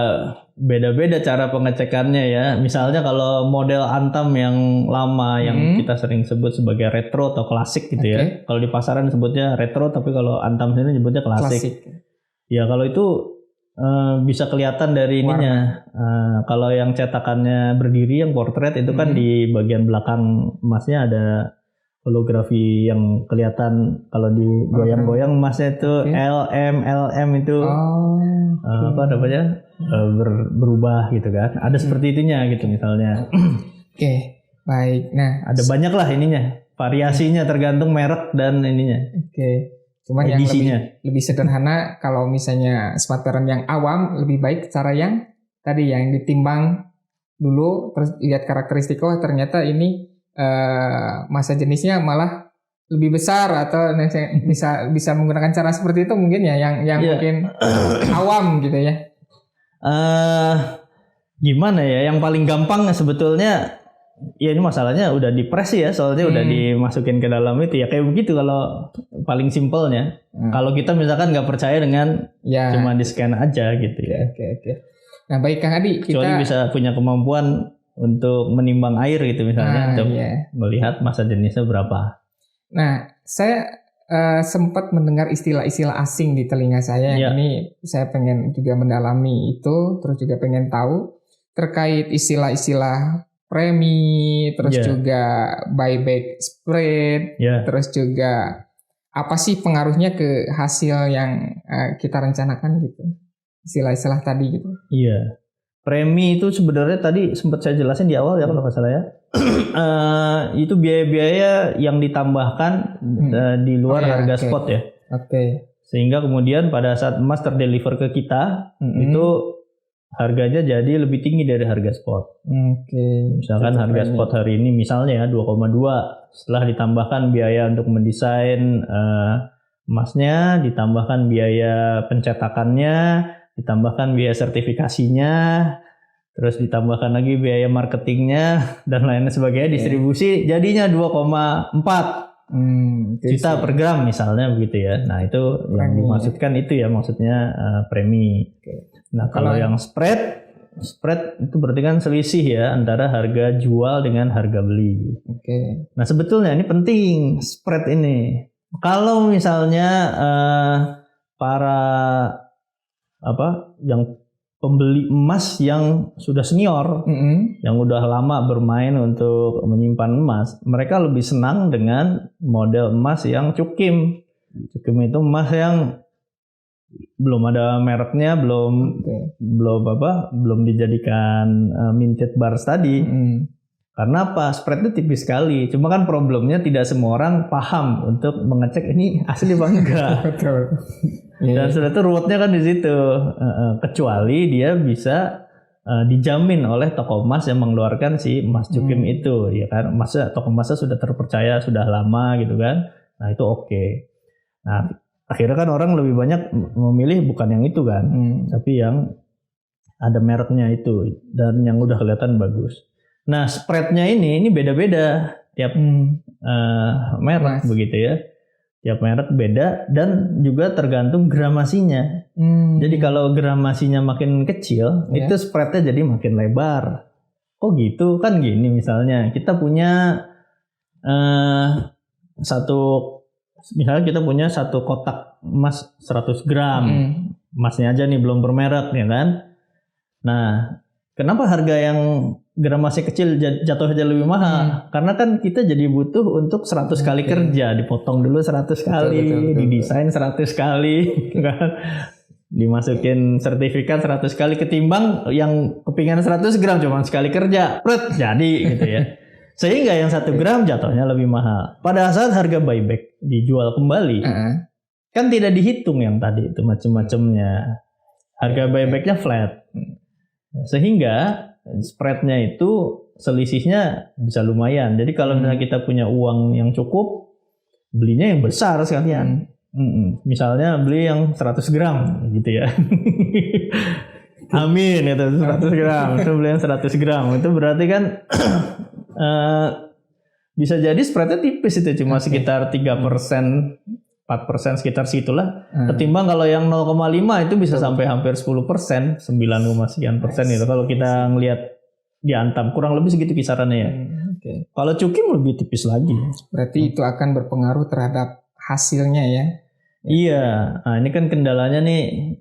beda-beda cara pengecekannya ya. Misalnya kalau model Antam yang lama yang kita sering sebut sebagai retro atau klasik gitu ya. Kalau di pasaran sebutnya retro, tapi kalau Antam sini sebutnya klasik. Ya kalau itu bisa kelihatan dari ininya. Kalau yang cetakannya berdiri yang portrait itu kan di bagian belakang emasnya ada holografi yang kelihatan, kalau digoyang-goyang emasnya itu LM itu apa namanya berubah gitu kan. Ada seperti itunya gitu misalnya. Oke, baik. Nah, ada banyak lah ininya, variasinya tergantung merek dan ininya. Cuman yang lebih sederhana kalau misalnya smart parent yang awam lebih baik cara yang tadi yang ditimbang dulu terus lihat karakteristik, ternyata ini masa jenisnya malah lebih besar, atau bisa menggunakan cara seperti itu mungkin ya yang mungkin awam gitu ya. Gimana ya, yang paling gampang sebetulnya ya ini masalahnya udah dipres ya, soalnya udah dimasukin ke dalam itu ya kayak begitu kalau paling simpelnya. Kalau kita misalkan nggak percaya dengan cuma di scan aja gitu ya. Oke. Nah baik Kang Adi, kecuali bisa punya kemampuan untuk menimbang air gitu misalnya, untuk melihat masa jenisnya berapa. Nah, saya sempat mendengar istilah-istilah asing di telinga saya. Ini saya pengen juga mendalami itu, terus juga pengen tahu terkait istilah-istilah premi, terus juga buyback spread, terus juga apa sih pengaruhnya ke hasil yang kita rencanakan gitu. Istilah-istilah tadi gitu. Iya. Premi itu sebenarnya tadi sempat saya jelasin di awal ya kalau nggak salah ya. Itu biaya-biaya yang ditambahkan di luar harga spot ya. Sehingga kemudian pada saat emas terdeliver ke kita itu harganya jadi lebih tinggi dari harga spot. Misalkan harga spot hari ini misalnya ya 2,2, setelah ditambahkan biaya untuk mendesain emasnya, ditambahkan biaya pencetakannya, ditambahkan biaya sertifikasinya, terus ditambahkan lagi biaya marketingnya dan lain sebagainya, distribusi jadinya 2,4 juta per gram misalnya begitu ya. Nah itu yang dimaksudkan itu ya, maksudnya premi. Nah kalau yang spread itu berarti kan selisih ya antara harga jual dengan harga beli. Nah sebetulnya ini penting spread ini. Kalau misalnya para yang pembeli emas yang sudah senior, yang udah lama bermain untuk menyimpan emas, mereka lebih senang dengan model emas yang cukim. Cukim itu emas yang belum ada mereknya, belum dijadikan minted bars tadi. Karena apa? Spreadnya tipis sekali. Cuma kan problemnya tidak semua orang paham untuk mengecek ini asli apa enggak. Dan sudah itu ruwetnya kan di situ. Kecuali dia bisa dijamin oleh toko emas yang mengeluarkan si emas cukim itu, ya kan? Toko emasnya sudah terpercaya, sudah lama gitu kan. Nah itu oke. Nah akhirnya kan orang lebih banyak memilih bukan yang itu kan, tapi yang ada mereknya itu dan yang udah kelihatan bagus. Nah, spreadnya ini beda-beda tiap merek begitu ya. Tiap merek beda dan juga tergantung gramasinya. Jadi kalau gramasinya makin kecil, itu spreadnya jadi makin lebar. Kok gitu? Kan gini misalnya, kita punya misalnya kita punya satu kotak emas 100 gram. Emasnya aja nih belum bermerek ya kan. Nah, kenapa harga yang gramasi kecil jatuhnya lebih mahal? Karena kan kita jadi butuh untuk 100 kali kerja, dipotong dulu 100 kali, didesain 100 kali, kan? Dimasukin sertifikat 100 kali, ketimbang yang kepingan 100 gram cuma sekali kerja, jadi gitu ya. Sehingga yang 1 gram jatuhnya lebih mahal. Pada saat harga buyback dijual kembali, kan tidak dihitung yang tadi itu macam-macamnya. Harga buybacknya flat. Sehingga spreadnya itu selisihnya bisa lumayan. Jadi kalau misalnya kita punya uang yang cukup, belinya yang besar sekalian. Misalnya beli yang 100 gram gitu ya. Amin itu 100 gram. Itu beli yang 100 gram. Itu berarti kan bisa jadi spreadnya tipis itu, cuma sekitar 3%. 4% sekitar situlah. Ketimbang kalau yang 0,5 itu bisa sampai hampir 10%, 9, sekian persen itu. Kalau kita ngelihat di Antam kurang lebih segitu kisarannya ya. Kalau Cukim lebih tipis lagi. Berarti itu akan berpengaruh terhadap hasilnya ya. Iya. Nah, ini kan kendalanya nih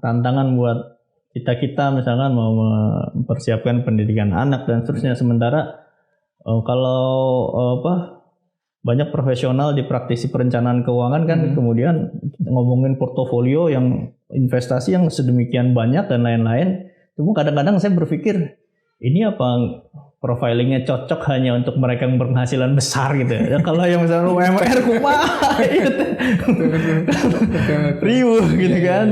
tantangan buat kita misalkan mau mempersiapkan pendidikan anak dan seterusnya. Sementara kalau banyak profesional di praktisi perencanaan keuangan kan kemudian ngomongin portofolio yang investasi yang sedemikian banyak dan lain-lain. Cuma kadang-kadang saya berpikir ini apa profilingnya cocok hanya untuk mereka yang berpenghasilan besar gitu ya. Kalau yang misalnya UMR kumaha riuh gitu kan.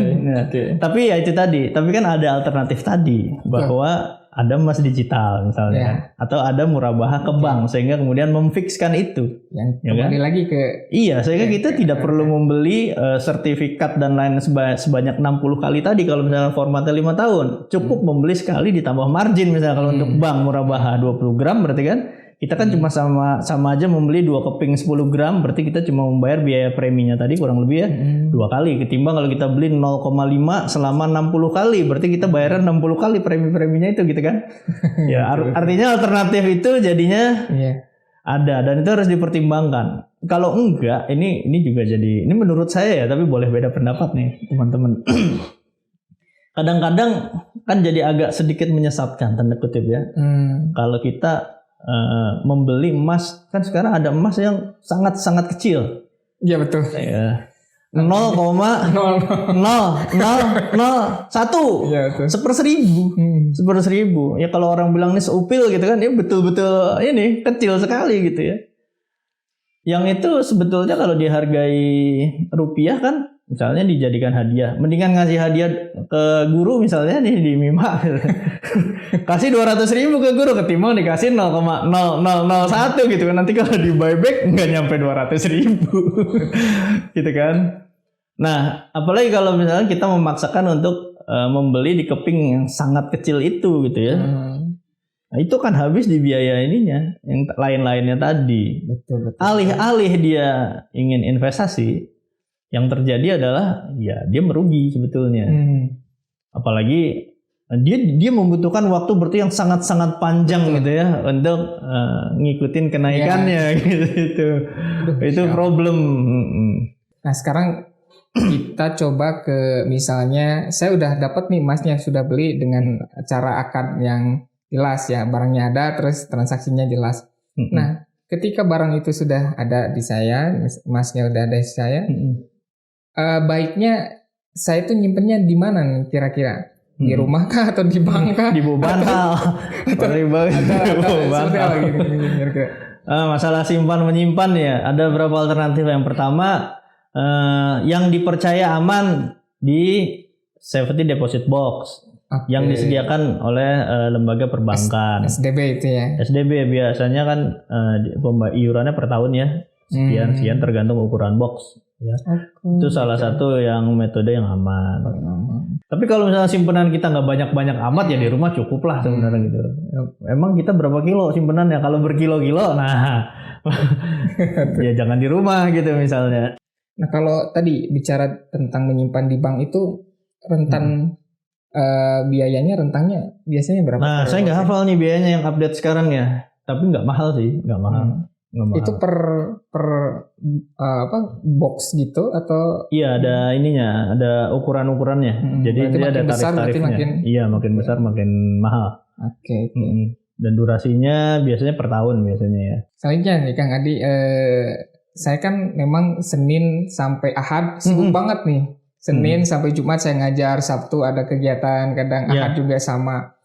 Tapi ya itu tadi, tapi kan ada alternatif tadi bahwa ada emas digital misalnya, atau ada murabahah ke bank sehingga kemudian memfikskan itu. Yang kembali lagi ke sehingga kita tidak perlu membeli sertifikat dan lain sebanyak 60 kali tadi kalau misalnya formatnya 5 tahun. Cukup membeli sekali ditambah margin misalnya kalau untuk bank murabahah 20 gram berarti kan kita kan cuma sama aja membeli 2 keping 10 gram, berarti kita cuma membayar biaya preminya tadi kurang lebih ya 2 kali. Ketimbang kalau kita beli 0,5 selama 60 kali, berarti kita bayaran 60 kali premi-preminya itu gitu kan. Ya artinya alternatif itu jadinya ada dan itu harus dipertimbangkan. Kalau enggak, ini juga jadi, ini menurut saya ya, tapi boleh beda pendapat nih teman-teman. Kadang-kadang kan jadi agak sedikit menyesatkan tanda kutip ya. Kalau kita membeli emas, kan sekarang ada emas yang sangat-sangat kecil. Iya betul. 0,0001 seper seribu. Ya kalau orang bilang ini seupil gitu kan, ya betul-betul ini kecil sekali gitu ya. Yang itu sebetulnya kalau dihargai rupiah kan, misalnya dijadikan hadiah, mendingan ngasih hadiah ke guru misalnya nih di MIMA, kasih 200.000 ke guru ketimbang dikasih 0,0001 gitu kan, nanti kalau di buyback nggak nyampe 200.000 gitu kan. Nah apalagi kalau misalnya kita memaksakan untuk membeli di keping yang sangat kecil itu gitu ya. Nah, itu kan habis di biaya ininya, yang lain-lainnya tadi. Betul. Alih-alih dia ingin investasi, yang terjadi adalah ya dia merugi sebetulnya. Apalagi dia membutuhkan waktu berarti yang sangat-sangat panjang gitu ya untuk ngikutin kenaikannya gitu. Itu problem. Nah sekarang kita coba ke misalnya saya udah dapat nih emasnya, sudah beli dengan cara akad yang jelas ya, barangnya ada terus transaksinya jelas. Nah ketika barang itu sudah ada di saya, emasnya udah ada di saya, baiknya saya tuh nyimpennya di mana nih kira-kira? Di rumah kah atau di bank kah? Di bantal. Masalah simpan menyimpan ya, ada beberapa alternatif. Yang pertama yang dipercaya aman di safety deposit box. Yang disediakan oleh lembaga perbankan. SDB itu ya. SDB biasanya kan iurannya per tahun ya. Sekian tergantung ukuran box. Ya. Itu salah satu yang metode yang aman. Tapi kalau misalnya simpenan kita nggak banyak-banyak amat ya di rumah cukup lah sebenarnya gitu. Emang kita berapa kilo simpenannya? Kalau berkilo-kilo, nah ya jangan di rumah gitu misalnya. Nah kalau tadi bicara tentang menyimpan di bank itu rentan biayanya rentangnya biasanya berapa? Nah saya nggak hafal nih biayanya yang update sekarang ya. Tapi nggak mahal sih, nggak mahal. Itu per box gitu atau? Iya ada ininya, ada ukuran-ukurannya. Jadi dia ada tarif-tarifnya. Iya makin besar makin mahal. Oke. Dan durasinya biasanya per tahun biasanya ya. Selanjutnya nih Kang Adi, saya kan memang Senin sampai Ahad sibuk banget nih. Senin sampai Jumat saya ngajar, Sabtu ada kegiatan, kadang Ahad juga sama.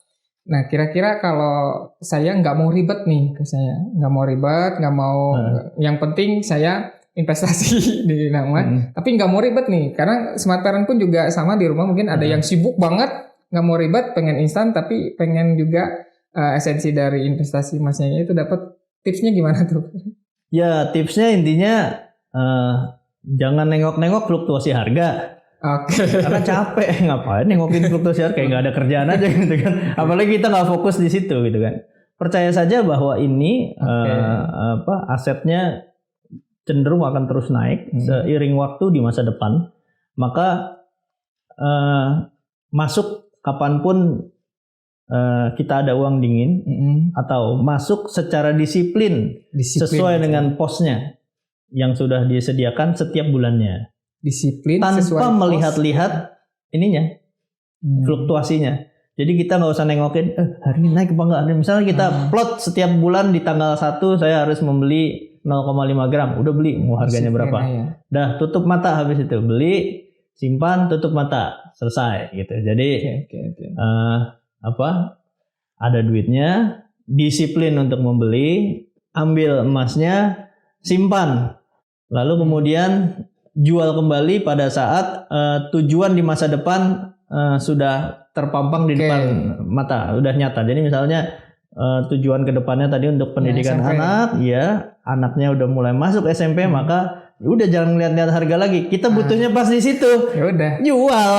Nah kira-kira kalau saya nggak mau ribet nih, nggak mau ribet, nggak mau, yang penting saya investasi di nama, tapi nggak mau ribet nih, karena smart parent pun juga sama di rumah mungkin ada yang sibuk banget, nggak mau ribet, pengen instan, tapi pengen juga esensi dari investasi masnya itu dapat tipsnya gimana tuh? Ya tipsnya intinya jangan nengok-nengok fluktuasi harga. Oke. Karena capek, ngapain nengokin fluktuasi harga, kayak nggak ada kerjaan aja gitu kan. Apalagi kita nggak fokus di situ gitu kan. Percaya saja bahwa ini asetnya cenderung akan terus naik seiring waktu di masa depan. Maka masuk kapanpun kita ada uang dingin atau masuk secara disiplin sesuai dengan posnya yang sudah disediakan setiap bulannya. Disiplin tanpa melihat-lihat ininya fluktuasinya. Jadi kita nggak usah nengokin hari ini naik apa enggak. Misalnya kita plot setiap bulan di tanggal 1 saya harus membeli 0,5 gram. Udah beli, mau harganya berapa? Dah tutup mata habis itu beli, simpan, tutup mata, selesai gitu. Jadi ada duitnya, disiplin untuk membeli, ambil emasnya, simpan, lalu kemudian jual kembali pada saat tujuan di masa depan sudah terpampang di depan mata, udah nyata. Jadi misalnya tujuan kedepannya tadi untuk pendidikan anak, anaknya udah mulai masuk SMP, maka udah jangan lihat-lihat harga lagi. Kita butuhnya pas di situ. Ya udah. Jual.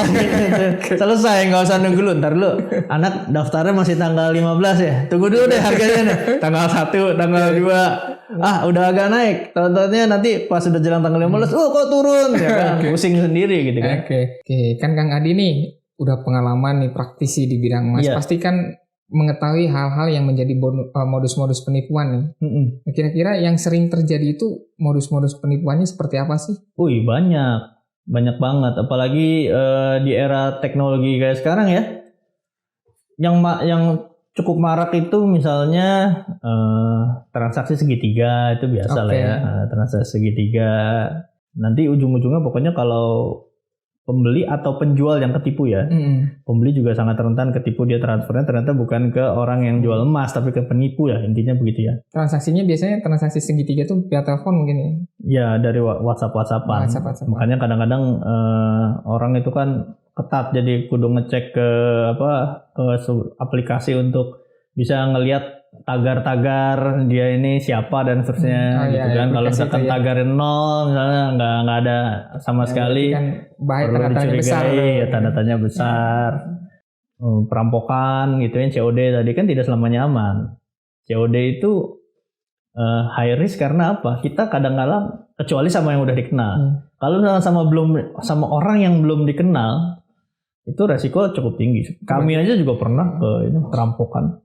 Selesai, nggak usah nunggu dulu. Ntar dulu. Anak daftarnya masih tanggal 15 ya. Tunggu dulu deh harganya nih. Tanggal 1, tanggal 2. Udah agak naik. Tahu-tahunya nanti pas sudah jalan tanggal 15, kok turun. Ya kan? Pusing sendiri gitu kan. Oke. Kan Kang Adi nih udah pengalaman nih praktisi di bidang emas. Pasti kan mengetahui hal-hal yang menjadi modus-modus penipuan nih. Kira-kira yang sering terjadi itu modus-modus penipuannya seperti apa sih? Banyak banget. Apalagi di era teknologi kayak sekarang ya. Yang cukup marak itu misalnya transaksi segitiga, itu biasa lah ya. Transaksi segitiga. Nanti ujung-ujungnya pokoknya kalau pembeli atau penjual yang ketipu ya. Pembeli juga sangat rentan ketipu, dia transfernya ternyata bukan ke orang yang jual emas tapi ke penipu ya, intinya begitu ya. Transaksinya biasanya transaksi segitiga tuh via telepon mungkin ya? Ya dari WhatsApp-WhatsAppan. Makanya kadang-kadang orang itu kan ketat, jadi kudu ngecek ke aplikasi untuk bisa ngelihat tagar-tagar dia ini siapa dan seterusnya gitu kan. Kalau misalkan tagarnya 0 misalnya nggak ada sama sekali, kan bahaya, tanda-tandanya besar. Ya tanda-tandanya besar. Perampokan gitu ya, COD tadi kan tidak selamanya aman. COD itu high risk karena apa? Kita kadang-kadang kecuali sama yang udah dikenal. Kalau sama orang yang belum dikenal itu resiko cukup tinggi. Kami aja juga pernah perampokan.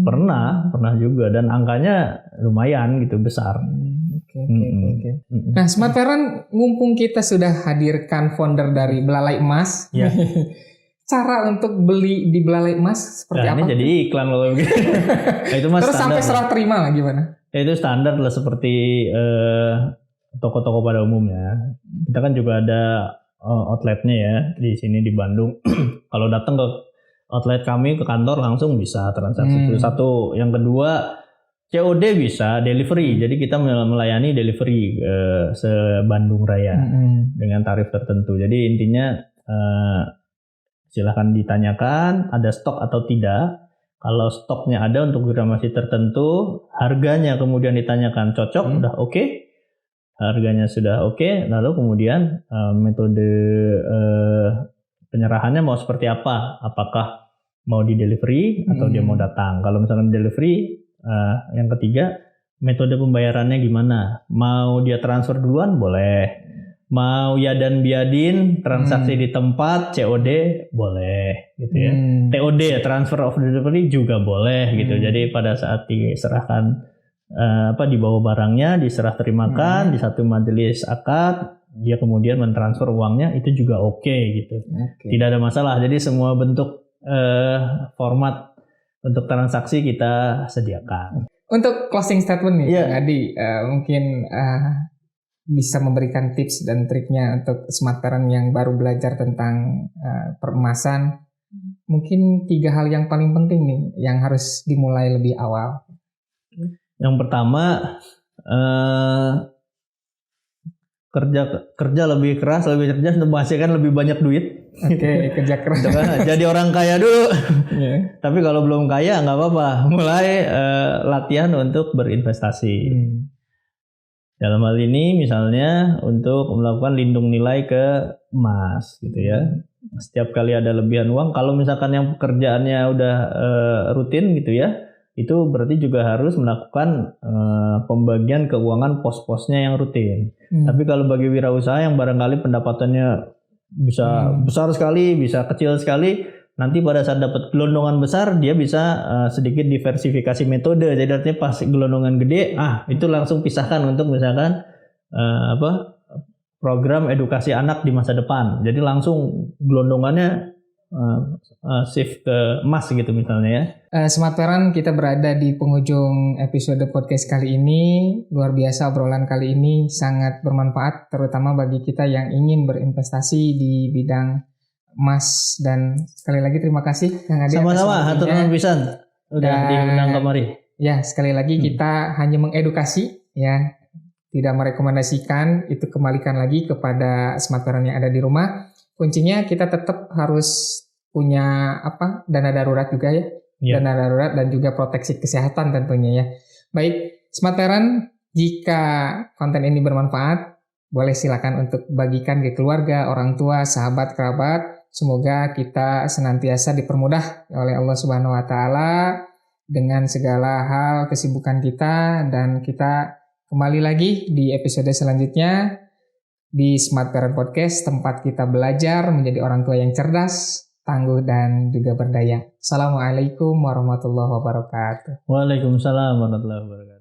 Pernah juga, dan angkanya lumayan gitu, besar. Oke. Nah, Smart Parent, mumpung kita sudah hadirkan founder dari Belalai Emas, cara untuk beli di Belalai Emas seperti apa? Ini jadi iklan loh. Itu mas. Terus sampai serah terima lah gimana? Itu standar lah seperti toko-toko pada umumnya. Kita kan juga ada outletnya ya di sini di Bandung. Kalau datang ke outlet kami ke kantor langsung bisa transaksi. Itu satu. Yang kedua, COD bisa, delivery. Jadi kita melayani delivery se-Bandung Raya dengan tarif tertentu. Jadi intinya silahkan ditanyakan ada stok atau tidak. Kalau stoknya ada untuk durasi tertentu, harganya kemudian ditanyakan cocok, udah oke. harganya sudah oke, lalu kemudian metode penyerahannya mau seperti apa? Apakah mau di delivery atau dia mau datang? Kalau misalnya delivery, yang ketiga metode pembayarannya gimana? Mau dia transfer duluan boleh, mau ya dan biadin transaksi di tempat COD boleh gitu ya. TOD ya, transfer of delivery juga boleh gitu. Jadi pada saat diserahkan dibawa barangnya, diserah terimakan di satu majelis akad, dia kemudian mentransfer uangnya, itu juga oke gitu. Tidak ada masalah. Jadi semua bentuk format untuk transaksi kita sediakan. Untuk closing statement nih, Kang Adi, mungkin bisa memberikan tips dan triknya untuk smart parent yang baru belajar tentang peremasan. Mungkin 3 hal yang paling penting nih yang harus dimulai lebih awal. Yang pertama, kerja lebih keras, lebih cerdas untuk menghasilkan lebih banyak duit. Oke, kerja keras. Jadi orang kaya dulu. Tapi kalau belum kaya nggak apa-apa, mulai latihan untuk berinvestasi. Dalam hal ini misalnya untuk melakukan lindung nilai ke emas gitu ya. Setiap kali ada lebihan uang, kalau misalkan yang pekerjaannya udah rutin gitu ya, itu berarti juga harus melakukan pembagian keuangan pos-posnya yang rutin. Tapi kalau bagi wirausaha yang barangkali pendapatannya bisa besar sekali, bisa kecil sekali, nanti pada saat dapat gelondongan besar dia bisa sedikit diversifikasi metode. Jadi artinya pas gelondongan gede, itu langsung pisahkan untuk misalkan program edukasi anak di masa depan. Jadi langsung gelondongannya shift ke emas gitu misalnya ya. Smart Parent, kita berada di penghujung episode podcast kali ini. Luar biasa obrolan kali ini sangat bermanfaat, terutama bagi kita yang ingin berinvestasi di bidang emas. Dan sekali lagi terima kasih Kang Adi. Sama-sama, hatur nuhun pisan udah diundang kemari. Ya, sekali lagi kita hanya mengedukasi ya, tidak merekomendasikan. Itu kembalikan lagi kepada smart parent yang ada di rumah. Kuncinya kita tetap harus punya dana darurat juga ya. Dana darurat dan juga proteksi kesehatan tentunya ya. Baik, smart parent, jika konten ini bermanfaat, boleh silakan untuk bagikan ke keluarga, orang tua, sahabat, kerabat. Semoga kita senantiasa dipermudah oleh Allah Subhanahu wa taala dengan segala hal kesibukan kita, dan kita kembali lagi di episode selanjutnya di Smart Parent Podcast, tempat kita belajar menjadi orang tua yang cerdas, tangguh dan juga berdaya. Assalamualaikum warahmatullahi wabarakatuh. Waalaikumsalam warahmatullahi wabarakatuh.